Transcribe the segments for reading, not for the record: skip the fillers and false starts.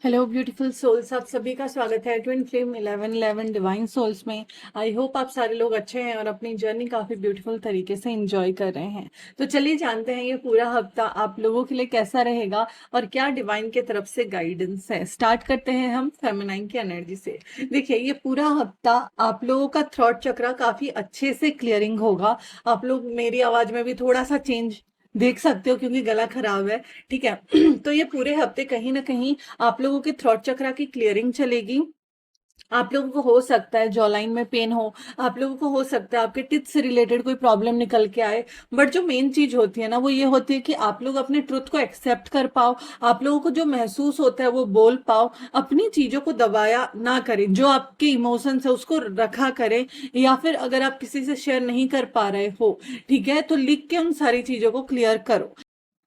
Hello beautiful souls, आप सभी का स्वागत है ट्विन फ्लेम 1111 डिवाइन सोल्स में। आई होप आप सारे लोग अच्छे हैं और अपनी जर्नी काफ़ी ब्यूटीफुल तरीके से एंजॉय कर रहे हैं। तो चलिए जानते हैं ये पूरा हफ्ता आप लोगों के लिए कैसा रहेगा और क्या डिवाइन के तरफ से गाइडेंस है। स्टार्ट करते हैं हम फेमिनाइन की एनर्जी से। देखिए, ये पूरा हफ्ता आप लोगों का थ्रॉट चक्रा काफ़ी अच्छे से क्लियरिंग होगा। आप लोग मेरी आवाज़ में भी थोड़ा सा चेंज देख सकते हो क्योंकि गला खराब है। ठीक है। तो ये पूरे हफ्ते कहीं ना कहीं आप लोगों के थ्रॉट चक्रा की क्लियरिंग चलेगी। आप लोगों को हो सकता है जॉ लाइन में पेन हो, आप लोगों को हो सकता है आपके टिथ से रिलेटेड कोई प्रॉब्लम निकल के आए। बट जो मेन चीज होती है ना, वो ये होती है कि आप लोग अपने ट्रुथ को एक्सेप्ट कर पाओ। आप लोगों को जो महसूस होता है वो बोल पाओ। अपनी चीजों को दबाया ना करें, जो आपके इमोशंस है उसको रखा करें। या फिर अगर आप किसी से शेयर नहीं कर पा रहे हो, ठीक है, तो लिख के उन सारी चीजों को क्लियर करो।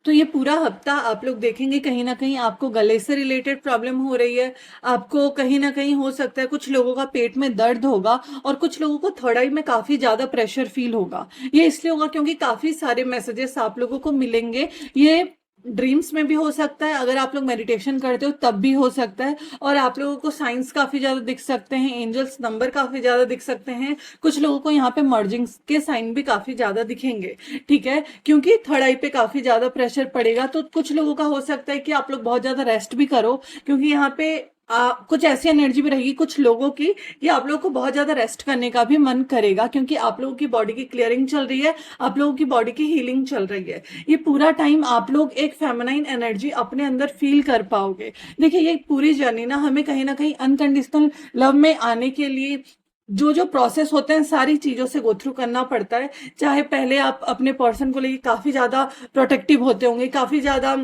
तो ये पूरा हफ्ता आप लोग देखेंगे कहीं ना कहीं आपको गले से रिलेटेड प्रॉब्लम हो रही है। आपको कहीं ना कहीं हो सकता है कुछ लोगों का पेट में दर्द होगा और कुछ लोगों को थर्ड आई में काफी ज्यादा प्रेशर फील होगा। ये इसलिए होगा क्योंकि काफी सारे मैसेजेस आप लोगों को मिलेंगे। ये ड्रीम्स में भी हो सकता है, अगर आप लोग मेडिटेशन करते हो तब भी हो सकता है। और आप लोगों को साइंस काफी ज्यादा दिख सकते हैं, एंजल्स नंबर काफी ज्यादा दिख सकते हैं। कुछ लोगों को यहाँ पे मर्जिंग के साइन भी काफी ज्यादा दिखेंगे। ठीक है, क्योंकि थर्ड आई पे काफी ज्यादा प्रेशर पड़ेगा। तो कुछ लोगों का हो सकता है कि आप लोग बहुत ज्यादा रेस्ट भी करो, क्योंकि यहाँ पे कुछ ऐसी एनर्जी भी रहेगी कुछ लोगों की कि आप लोगों को बहुत ज्यादा रेस्ट करने का भी मन करेगा, क्योंकि आप लोगों की बॉडी की क्लियरिंग चल रही है, आप लोगों की बॉडी की हीलिंग चल रही है। ये पूरा टाइम आप लोग एक फेमिनाइन एनर्जी अपने अंदर फील कर पाओगे। देखिए, ये पूरी जर्नी ना कहीं अनकंडीशनल लव में आने के लिए जो जो प्रोसेस होते हैं सारी चीजों से गो थ्रू करना पड़ता है। चाहे पहले आप अपने पर्सन को लेके काफी ज्यादा प्रोटेक्टिव होते होंगे, काफी ज्यादा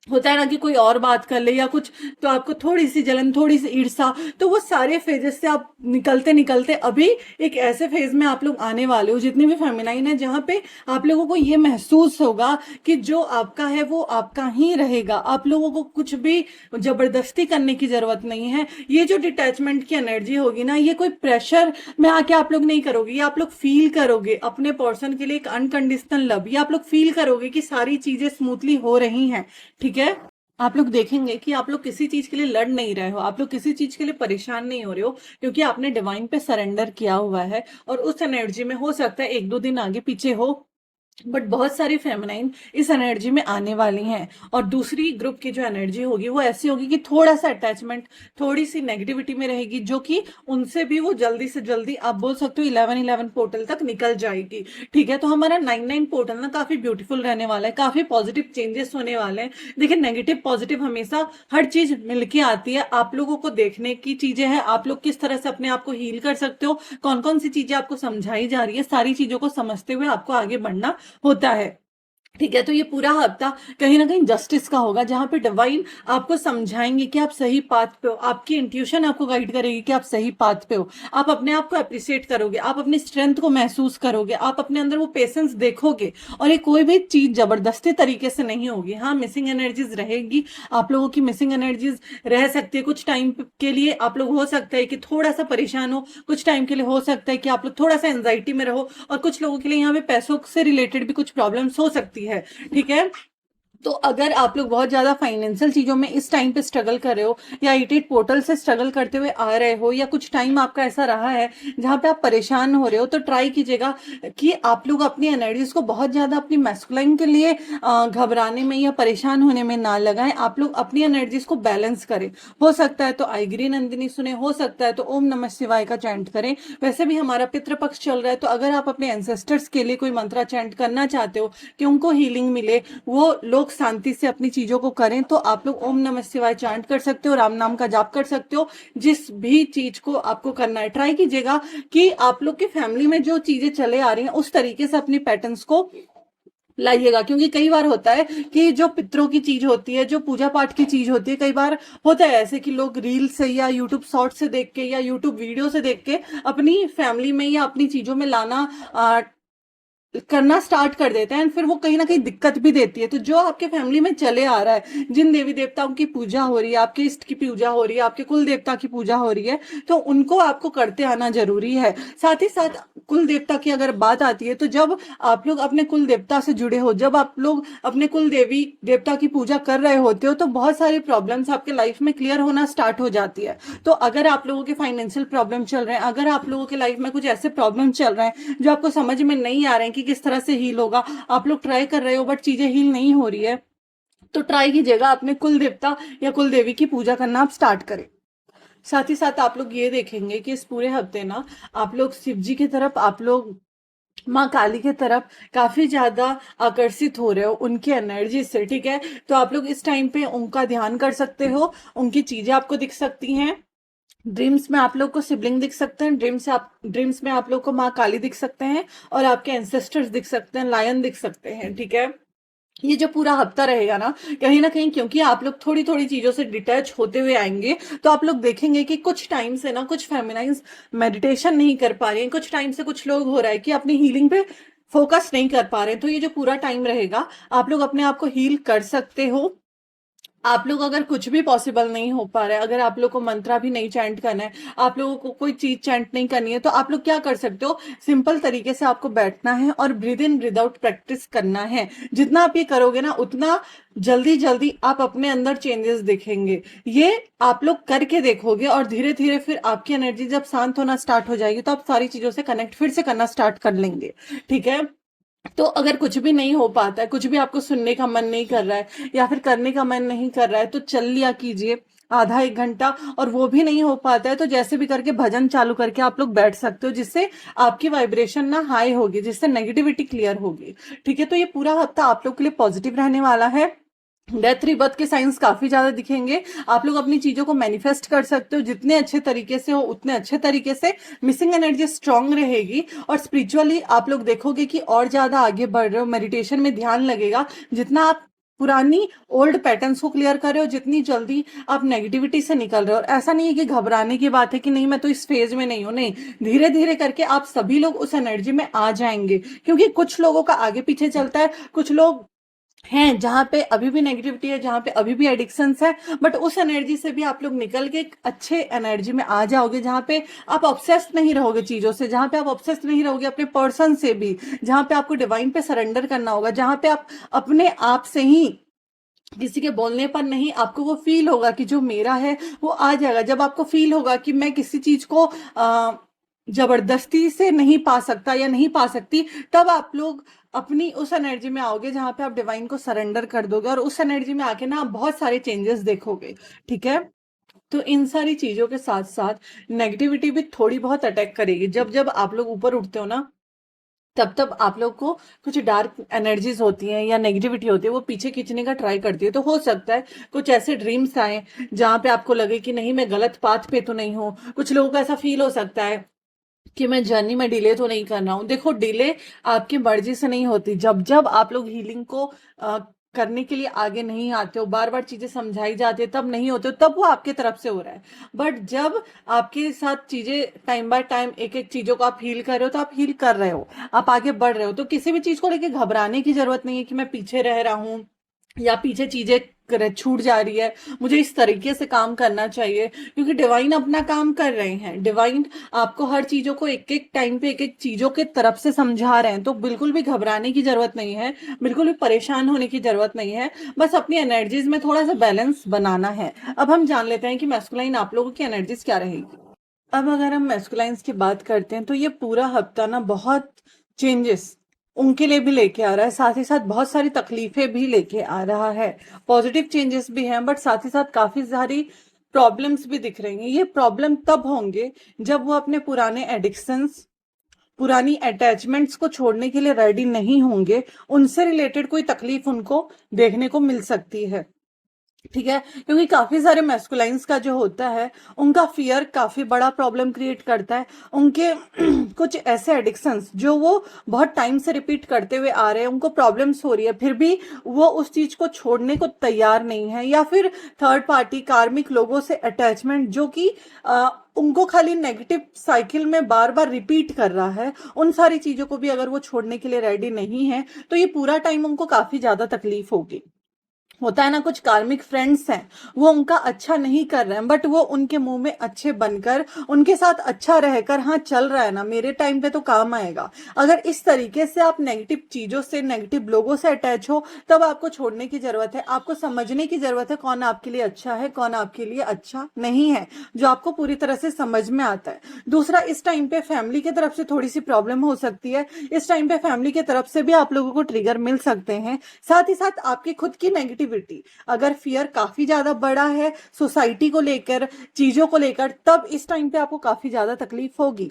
होता है ना कि कोई और बात कर ले या कुछ, तो आपको थोड़ी सी जलन, थोड़ी सी ईर्षा, तो वो सारे फेजेस से आप निकलते निकलते अभी एक ऐसे फेज में आप लोग आने वाले हो, जितने भी फेमिनाइन है, जहां पे आप लोगों को ये महसूस होगा कि जो आपका है वो आपका ही रहेगा। आप लोगों को कुछ भी जबरदस्ती करने की जरूरत नहीं है। ये जो डिटैचमेंट की एनर्जी होगी ना, ये कोई प्रेशर में आके आप लोग नहीं करोगे, ये आप लोग फील करोगे अपने पर्सन के लिए एक अनकंडीशनल लव। ये आप लोग फील करोगे कि सारी चीजें स्मूथली हो रही हैं। ठीक है, आप लोग देखेंगे कि आप लोग किसी चीज के लिए लड़ नहीं रहे हो, आप लोग किसी चीज के लिए परेशान नहीं हो रहे हो, क्योंकि आपने डिवाइन पे सरेंडर किया हुआ है। और उस एनर्जी में हो सकता है एक दो दिन आगे पीछे हो, बट बहुत सारी फेमिनाइन इस एनर्जी में आने वाली हैं। और दूसरी ग्रुप की जो एनर्जी होगी वो ऐसी होगी कि थोड़ा सा अटैचमेंट, थोड़ी सी नेगेटिविटी में रहेगी, जो कि उनसे भी वो जल्दी से जल्दी आप बोल सकते हो 1111 पोर्टल तक निकल जाएगी। ठीक है, तो हमारा 99 पोर्टल ना काफी ब्यूटीफुल रहने वाला है, काफी पॉजिटिव चेंजेस होने वाले हैं। देखिए, नेगेटिव पॉजिटिव हमेशा हर चीज मिलके आती है। आप लोगों को देखने की चीजें हैं, आप लोग किस तरह से अपने आप को हील कर सकते हो, कौन कौन सी चीजें आपको समझाई जा रही है, सारी चीजों को समझते हुए आपको आगे बढ़ना होता है। ठीक है, तो ये पूरा हफ्ता कहीं ना कहीं जस्टिस का होगा, जहां पे डिवाइन आपको समझाएंगे कि आप सही पाथ पे हो, आपकी इंट्यूशन आपको गाइड करेगी कि आप सही पाथ पे हो। आप अपने आप को अप्रिशिएट करोगे, आप अपनी स्ट्रेंथ को महसूस करोगे, आप अपने अंदर वो पेशेंस देखोगे। और ये कोई भी चीज जबरदस्ती तरीके से नहीं होगी। हाँ, मिसिंग एनर्जीज रहेगी, आप लोगों की मिसिंग एनर्जीज रह सकती है कुछ टाइम के लिए। आप लोग हो सकता है कि थोड़ा सा परेशान हो, कुछ टाइम के लिए हो सकता है कि आप लोग थोड़ा सा एंजाइटी में रहो, और कुछ लोगों के लिए यहाँ पे पैसों से रिलेटेड भी कुछ प्रॉब्लम्स हो सकती है। ठीक है, तो अगर आप लोग बहुत ज्यादा फाइनेंशियल चीजों में इस टाइम पे स्ट्रगल कर रहे हो, या 88 पोर्टल से स्ट्रगल करते हुए आ रहे हो, या कुछ टाइम आपका ऐसा रहा है जहां पे आप परेशान हो रहे हो, तो ट्राई कीजिएगा कि आप लोग अपनी एनर्जीज को बहुत ज्यादा अपनी मैस्कुलाइन के लिए घबराने में या परेशान होने में ना लगाएं। आप लोग अपनी एनर्जीज को बैलेंस करें। हो सकता है तो आईगिरी नंदिनी सुने, हो सकता है तो ओम नमः शिवाय का चैंट करें। वैसे भी हमारा पितृपक्ष चल रहा है, तो अगर आप अपने एंसेस्टर्स के लिए कोई मंत्रा चैंट करना चाहते हो कि उनको हीलिंग मिले, वो लोग शांति से अपनी चीजों को करें, तो आप लोग ओम नमः शिवाय चांट कर सकते हो, राम नाम का जाप कर सकते हो। जिस भी चीज को आपको करना है, ट्राई कीजिएगा कि आप लोग की फैमिली में जो चीजें चले आ रही हैं उस तरीके से अपनी पैटर्न्स को लाइएगा। क्योंकि कई बार होता है कि जो पितरों की चीज होती है, जो पूजा पाठ की चीज होती है, कई बार होता है ऐसे कि लोग रील से या यूट्यूब शॉर्ट से देख के या यूट्यूब वीडियो से देख के अपनी फैमिली में या अपनी चीजों में लाना करना स्टार्ट कर देते हैं, एंड फिर वो कहीं ना कहीं दिक्कत भी देती है। तो जो आपके फैमिली में चले आ रहा है, जिन देवी देवताओं की पूजा हो रही है, आपके इष्ट की पूजा हो रही है, आपके कुल देवता की पूजा हो रही है, तो उनको आपको करते आना जरूरी है। साथ ही साथ कुल देवता की अगर बात आती है, तो जब आप लोग अपने कुल देवता से जुड़े हो, जब आप लोग अपने कुल देवी देवता की पूजा कर रहे होते हो, तो बहुत सारी प्रॉब्लम्स आपके लाइफ में क्लियर होना स्टार्ट हो जाती है। तो अगर आप लोगों के फाइनेंशियल प्रॉब्लम चल रहे हैं, अगर आप लोगों के लाइफ में कुछ ऐसे प्रॉब्लम चल रहे हैं जो आपको समझ में नहीं आ रहे हैं कि किस तरह से हील होगा, आप लोग ट्राई कर रहे हो बट चीजें हील नहीं हो रही है, तो ट्राई कीजिएगा अपने कुल देवता या कुल देवी की पूजा करना आप स्टार्ट करें। साथ ही साथ आप लोग ये देखेंगे कि इस पूरे हफ्ते ना आप लोग शिव जी की तरफ, आप लोग माँ काली की तरफ काफी ज्यादा आकर्षित हो रहे हो उनकी एनर्जी से, ठीक है। तो आप लोग इस टाइम पे उनका ध्यान कर सकते हो, उनकी चीजें आपको दिख सकती हैं। ड्रीम्स में आप लोग को सिबलिंग दिख सकते हैं, ड्रीम्स में आप लोग को माँ काली दिख सकते हैं, और आपके एंसेस्टर्स दिख सकते हैं, लायन दिख सकते हैं, ठीक है। ये जो पूरा हफ्ता रहेगा ना कहीं, क्योंकि आप लोग थोड़ी थोड़ी चीजों से डिटैच होते हुए आएंगे, तो आप लोग देखेंगे कि कुछ टाइम से ना कुछ फेमिनाइज मेडिटेशन नहीं कर पा रहे हैं, कुछ टाइम से कुछ लोग हो रहा है कि अपनी हीलिंग पे फोकस नहीं कर पा रहे हैं। तो ये जो पूरा टाइम रहेगा, आप लोग अपने आप को हील कर सकते हो। आप लोग अगर कुछ भी पॉसिबल नहीं हो पा रहा है, अगर आप लोग को मंत्रा भी नहीं चैंट करना है, आप लोगों को कोई चीज चैंट नहीं करनी है, तो आप लोग क्या कर सकते हो, सिंपल तरीके से आपको बैठना है और breathe in breathe out practice करना है। जितना आप ये करोगे ना, उतना जल्दी जल्दी आप अपने अंदर चेंजेस देखेंगे। ये आप लोग करके देखोगे, और धीरे धीरे फिर आपकी एनर्जी जब शांत होना स्टार्ट हो जाएगी, तो आप सारी चीजों से कनेक्ट फिर से करना स्टार्ट कर लेंगे, ठीक है। तो अगर कुछ भी नहीं हो पाता है, कुछ भी आपको सुनने का मन नहीं कर रहा है या फिर करने का मन नहीं कर रहा है, तो चल लिया कीजिए आधा एक घंटा। और वो भी नहीं हो पाता है, तो जैसे भी करके भजन चालू करके आप लोग बैठ सकते हो, जिससे आपकी वाइब्रेशन ना हाई होगी, जिससे नेगेटिविटी क्लियर होगी, ठीक है। तो ये पूरा हफ्ता आप लोग के लिए पॉजिटिव रहने वाला है। डेथ रिबर्थ के साइंस काफी ज्यादा दिखेंगे। आप लोग अपनी चीजों को मैनिफेस्ट कर सकते हो, जितने अच्छे तरीके से हो उतने अच्छे तरीके से। मिसिंग एनर्जी स्ट्रांग रहेगी, और स्पिरिचुअली आप लोग देखोगे कि और ज्यादा आगे बढ़ रहे हो, मेडिटेशन में ध्यान लगेगा। जितना आप पुरानी ओल्ड पैटर्न्स को क्लियर कर रहे हो, जितनी जल्दी आप नेगेटिविटी से निकल रहे हो। और ऐसा नहीं है कि घबराने की बात है कि नहीं मैं तो इस फेज में नहीं हूं, नहीं, धीरे धीरे करके आप सभी लोग उस एनर्जी में आ जाएंगे। क्योंकि कुछ लोगों का आगे पीछे चलता है, कुछ लोग हैं जहां पे अभी भी नेगेटिविटी है, जहां पे अभी भी एडिक्शंस है, बट उस एनर्जी से भी आप लोग निकल के एक अच्छे एनर्जी में आ जाओगे, जहां पे आप ऑब्सेस्ड नहीं रहोगे चीजों से, जहां पे आप ऑब्सेस्ड नहीं रहोगे अपने पर्सन से भी, जहां पे आपको डिवाइन पे सरेंडर करना होगा, जहां पे आप अपने आप से ही, किसी के बोलने पर नहीं, आपको वो फील होगा कि जो मेरा है वो आ जाएगा। जब आपको फील होगा कि मैं किसी चीज को जबरदस्ती से नहीं पा सकता या नहीं पा सकती, तब आप लोग अपनी उस एनर्जी में आओगे जहां पे आप डिवाइन को सरेंडर कर दोगे, और उस एनर्जी में आके ना आप बहुत सारे चेंजेस देखोगे, ठीक है। तो इन सारी चीजों के साथ साथ नेगेटिविटी भी थोड़ी बहुत अटैक करेगी। जब जब आप लोग ऊपर उठते हो ना, तब तब आप लोग को कुछ डार्क एनर्जीज होती हैं या नेगेटिविटी होती है, वो पीछे खींचने का ट्राई करती है। तो हो सकता है कुछ ऐसे ड्रीम्स आए जहां पे आपको लगे कि नहीं मैं गलत पाथ पे तो नहीं हूँ। कुछ लोगों को ऐसा फील हो सकता है कि मैं जर्नी में डिले तो नहीं कर रहा हूँ। देखो, डिले आपकी मर्जी से नहीं होती। जब जब आप लोग हीलिंग को करने के लिए आगे नहीं आते हो, बार बार चीजें समझाई जाती है तब नहीं होते हो, तब वो आपके तरफ से हो रहा है। बट जब आपके साथ चीजें टाइम बाय टाइम एक एक चीजों को आप हील कर रहे हो, तो आप हील कर रहे हो, आप आगे बढ़ रहे हो। तो किसी भी चीज को लेके घबराने की जरूरत नहीं है कि मैं पीछे रह रहा हूँ या पीछे चीजें छूट जा रही है, मुझे इस तरीके से काम करना चाहिए। क्योंकि डिवाइन अपना काम कर रहे हैं, डिवाइन आपको हर चीजों को एक एक टाइम पे एक एक चीजों के तरफ से समझा रहे हैं। तो बिल्कुल भी घबराने की जरूरत नहीं है, बिल्कुल भी परेशान होने की जरूरत नहीं है। बस अपनी एनर्जीज में थोड़ा सा बैलेंस बनाना है। अब हम जान लेते हैं कि मैस्कुलाइन आप लोगों की एनर्जीज क्या रहेगी। अब अगर हम मैस्कुलाइंस की बात करते हैं, तो ये पूरा हफ्ता ना बहुत चेंजेस उनके लिए भी लेके आ रहा है, साथ ही साथ बहुत सारी तकलीफें भी लेके आ रहा है। पॉजिटिव चेंजेस भी हैं, बट साथ ही साथ काफी सारी प्रॉब्लम्स भी दिख रही हैं। ये प्रॉब्लम तब होंगे जब वो अपने पुराने एडिक्शंस, पुरानी अटैचमेंट्स को छोड़ने के लिए रेडी नहीं होंगे। उनसे रिलेटेड कोई तकलीफ उनको देखने को मिल सकती है। ठीक है, क्योंकि काफी सारे मैस्कुलाइंस का जो होता है उनका फियर काफी बड़ा प्रॉब्लम क्रिएट करता है। उनके कुछ ऐसे एडिक्शंस जो वो बहुत टाइम से रिपीट करते हुए आ रहे हैं, उनको प्रॉब्लम्स हो रही है, फिर भी वो उस चीज को छोड़ने को तैयार नहीं है, या फिर थर्ड पार्टी कार्मिक लोगों से अटैचमेंट जो कि उनको खाली नेगेटिव साइकिल में बार बार रिपीट कर रहा है, उन सारी चीजों को भी अगर वो छोड़ने के लिए रेडी नहीं है तो ये पूरा टाइम उनको काफी ज्यादा तकलीफ होगी। होता है ना, कुछ कार्मिक फ्रेंड्स हैं, वो उनका अच्छा नहीं कर रहे हैं, बट वो उनके मुंह में अच्छे बनकर उनके साथ अच्छा रहकर, हाँ चल रहा है ना, मेरे टाइम पे तो काम आएगा। अगर इस तरीके से आप नेगेटिव चीजों से, नेगेटिव लोगों से अटैच हो, तब आपको छोड़ने की जरूरत है। आपको समझने की जरूरत है कौन आपके लिए अच्छा है, कौन आपके लिए अच्छा नहीं है, जो आपको पूरी तरह से समझ में आता है। दूसरा, इस टाइम पे फैमिली की तरफ से थोड़ी सी प्रॉब्लम हो सकती है। इस टाइम पे फैमिली की तरफ से भी आप लोगों को ट्रिगर मिल सकते हैं। साथ ही साथ आपकी खुद की नेगेटिविटी, अगर फियर काफी ज्यादा बड़ा है सोसाइटी को लेकर, चीजों को लेकर, तब इस टाइम पे आपको काफी ज्यादा तकलीफ होगी।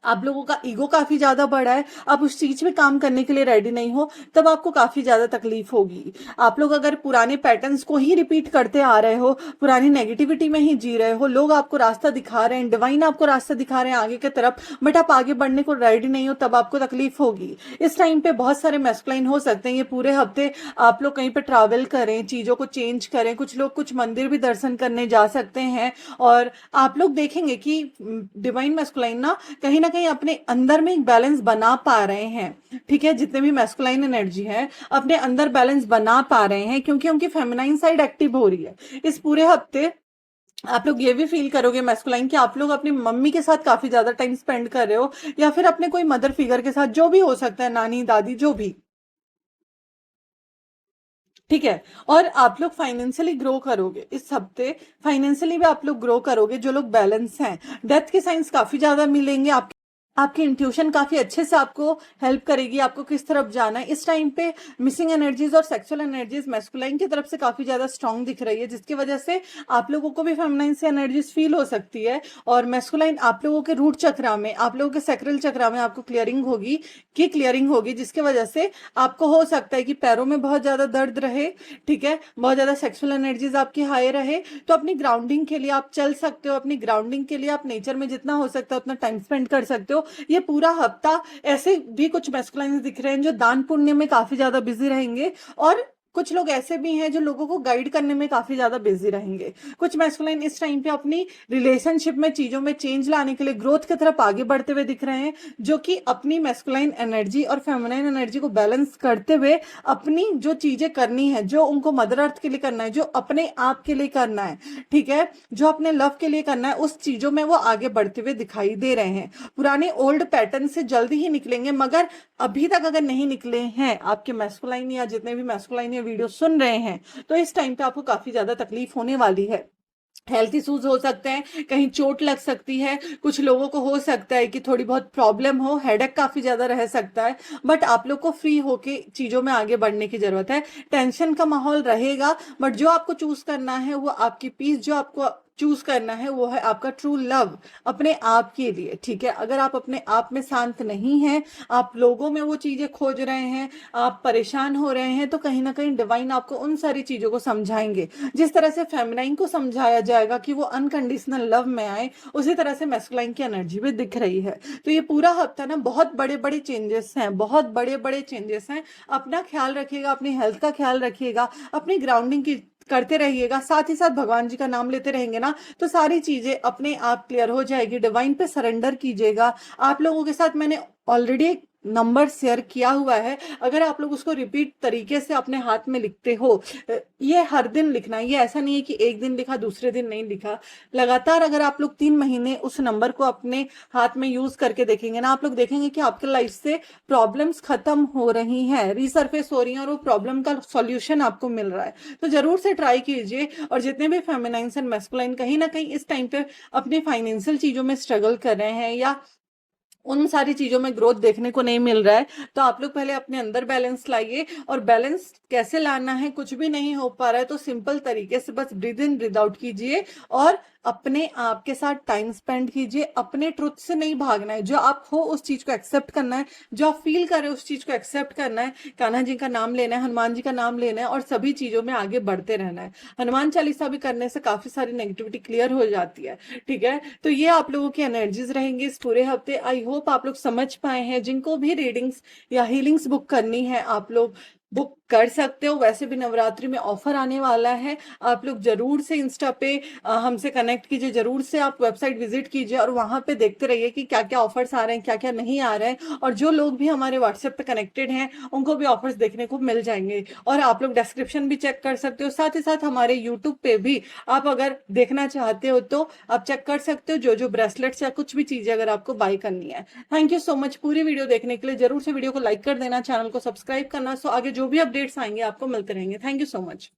आप लोगों का ईगो काफी ज्यादा बड़ा है, आप उस चीज में काम करने के लिए रेडी नहीं हो, तब आपको काफी ज्यादा तकलीफ होगी। आप लोग अगर पुराने पैटर्न्स को ही रिपीट करते आ रहे हो, पुरानी नेगेटिविटी में ही जी रहे हो, लोग आपको रास्ता दिखा रहे हैं, डिवाइन आपको रास्ता दिखा रहे हैं आगे की तरफ, बट आप आगे बढ़ने को रेडी नहीं हो, तब आपको तकलीफ होगी। इस टाइम पे बहुत सारे मैस्कुलाइन हो सकते हैं। ये पूरे हफ्ते आप लोग कहीं पे ट्रैवल करें, चीजों को चेंज करें, कुछ लोग कुछ मंदिर भी दर्शन करने जा सकते हैं, और आप लोग देखेंगे कि डिवाइन मैस्कुलाइन ना कहीं अपने अंदर में एक बैलेंस बना पा रहे हैं। ठीक है, जितने भी मैस्कुलाइन एनर्जी है अपने अंदर बैलेंस बना पा रहे हैं, क्योंकि उनकी फेमिनाइन साइड एक्टिव हो रही है। इस पूरे हफ्ते आप लोग ये भी फील करोगे मैस्कुलाइन कि आप लोग अपनी मम्मी के साथ काफी ज्यादा टाइम स्पेंड कर रहे हो, या फिर अपने कोई मदर फिगर के साथ, जो भी हो सकता है, नानी दादी जो भी। ठीक है, और आप लोग फाइनेंशियली ग्रो करोगे इस हफ्ते। फाइनेंशियली भी आप लोग ग्रो करोगे जो लोग बैलेंस हैं। डेथ के साइंस काफी ज्यादा मिलेंगे। आपकी इंट्यूशन काफी अच्छे से आपको हेल्प करेगी, आपको किस तरफ जाना है। इस टाइम पे मिसिंग एनर्जीज और सेक्सुअल एनर्जीज मैस्कुलाइन की तरफ से काफी ज्यादा स्ट्रांग दिख रही है, जिसकी वजह से आप लोगों को भी फेमिनाइन से एनर्जीज फील हो सकती है। और मैस्कुलाइन आप लोगों के रूट चक्रा में, आप लोगों के सैक्रल चक्रा में आपको क्लियरिंग होगी, जिसकी वजह से आपको हो सकता है कि पैरों में बहुत ज्यादा दर्द रहे, ठीक है, बहुत ज्यादा सेक्सुअल एनर्जीज आपकी हाई रहे। तो अपनी ग्राउंडिंग के लिए आप चल सकते हो, अपनी ग्राउंडिंग के लिए आप नेचर में जितना हो सकता है उतना टाइम स्पेंड कर सकते हो। ये पूरा हफ्ता ऐसे भी कुछ मैस्कुलाइन दिख रहे हैं जो दान पुण्य में काफी ज्यादा बिजी रहेंगे, और कुछ लोग ऐसे भी हैं जो लोगों को गाइड करने में काफी ज्यादा बिजी रहेंगे। कुछ मैस्कुलाइन इस टाइम पे अपनी रिलेशनशिप में चीजों में चेंज लाने के लिए ग्रोथ की तरफ आगे बढ़ते हुए दिख रहे हैं, जो कि अपनी मैस्कुलाइन एनर्जी और फेमिनाइन एनर्जी को बैलेंस करते हुए अपनी जो चीजें करनी है, जो उनको मदर अर्थ के लिए करना है, जो अपने आप के लिए करना है, ठीक है, जो अपने लव के लिए करना है, उस चीजों में वो आगे बढ़ते हुए दिखाई दे रहे हैं। पुराने ओल्ड पैटर्न से जल्दी ही निकलेंगे, मगर अभी तक अगर नहीं निकले हैं आपके मैस्कुलाइन, या जितने भी मैस्कुलाइन ये वीडियो सुन रहे हैं, तो इस टाइम पे आपको काफी ज्यादा तकलीफ होने वाली है। हेल्थ इश्यूज हो सकते हैं, कहीं चोट लग सकती है, कुछ लोगों को हो सकता है कि थोड़ी बहुत प्रॉब्लम हो, हेडेक काफी ज्यादा रह सकता है, बट आप लोग को फ्री होके चीजों में आगे बढ़ने की जरूरत है। टेंशन का माहौल रहेगा, बट जो आपको चूज करना है वो आपकी पीस, जो आपको चूज करना है वो है आपका ट्रू लव अपने आप के लिए। ठीक है, अगर आप अपने आप में शांत नहीं हैं, आप लोगों में वो चीजें खोज रहे हैं, आप परेशान हो रहे हैं, तो कहीं ना कहीं डिवाइन आपको उन सारी चीजों को समझाएंगे। जिस तरह से फेमिनाइन को समझाया जाएगा कि वो अनकंडीशनल लव में आए, उसी तरह से मैस्कुलाइन की एनर्जी भी दिख रही है। तो ये पूरा हफ्ता ना बहुत बड़े बड़े चेंजेस हैं, बहुत बड़े बड़े चेंजेस हैं। अपना ख्याल रखिएगा, अपनी हेल्थ का ख्याल रखिएगा, अपनी ग्राउंडिंग की करते रहिएगा, साथ ही साथ भगवान जी का नाम लेते रहेंगे ना, तो सारी चीजें अपने आप क्लियर हो जाएगी। डिवाइन पे सरेंडर कीजिएगा। आप लोगों के साथ मैंने ऑलरेडी एक नंबर शेयर किया हुआ है, अगर आप लोग उसको रिपीट तरीके से अपने हाथ में लिखते हो, ये हर दिन लिखना है, ये ऐसा नहीं है कि एक दिन लिखा दूसरे दिन नहीं लिखा, लगातार अगर आप लोग 3 महीने उस नंबर को अपने हाथ में यूज करके देखेंगे ना, आप लोग देखेंगे कि आपके लाइफ से प्रॉब्लम्स खत्म हो रही हैं, रिसर्फेस हो रही हैं, और वो प्रॉब्लम का सॉल्यूशन आपको मिल रहा है। तो जरूर से ट्राई कीजिए। और जितने भी फेमिनाइन्स एंड मैस्कुलाइन कहीं ना कहीं इस टाइम पे अपनी फाइनेंशियल चीजों में स्ट्रगल कर रहे हैं, या उन सारी चीजों में ग्रोथ देखने को नहीं मिल रहा है, तो आप लोग पहले अपने अंदर बैलेंस लाइए। और बैलेंस कैसे लाना है, कुछ भी नहीं हो पा रहा है तो सिंपल तरीके से बस ब्रीद इन ब्रीद आउट कीजिए, और अपने आप के साथ टाइम स्पेंड कीजिए, अपने ट्रुथ से नहीं भागना है, जो आप हो उस चीज को एक्सेप्ट करना है, जो आप फील कर रहे हो उस चीज को एक्सेप्ट करना है, कान्हा जी का नाम लेना है, हनुमान जी का नाम लेना है और सभी चीजों में आगे बढ़ते रहना है। हनुमान चालीसा भी करने से काफी सारी नेगेटिविटी क्लियर हो जाती है। ठीक है, तो ये आप लोगों की एनर्जीज रहेंगी इस पूरे हफ्ते। आई होप आप लोग समझ पाए हैं। जिनको भी रीडिंग्स या हीलिंग्स बुक करनी है आप लोग बुक कर सकते हो। वैसे भी नवरात्रि में ऑफर आने वाला है, आप लोग जरूर से इंस्टा पे हमसे कनेक्ट कीजिए, जरूर से आप वेबसाइट विजिट कीजिए और वहां पे देखते रहिए कि क्या क्या ऑफर्स आ रहे हैं, क्या क्या नहीं आ रहे हैं। और जो लोग भी हमारे व्हाट्सएप पे कनेक्टेड हैं उनको भी ऑफर्स देखने को मिल जाएंगे। और आप लोग डिस्क्रिप्शन भी चेक कर सकते हो, साथ ही साथ हमारे यूट्यूब पे भी आप अगर देखना चाहते हो तो आप चेक कर सकते हो, जो जो ब्रेसलेट्स या कुछ भी चीजें अगर आपको बाय करनी है। थैंक यू सो मच पूरी वीडियो देखने के लिए। जरूर से वीडियो को लाइक कर देना, चैनल को सब्सक्राइब करना, सो आगे जो भी अपडेट्स आएंगे आपको मिलते रहेंगे। Thank you so much.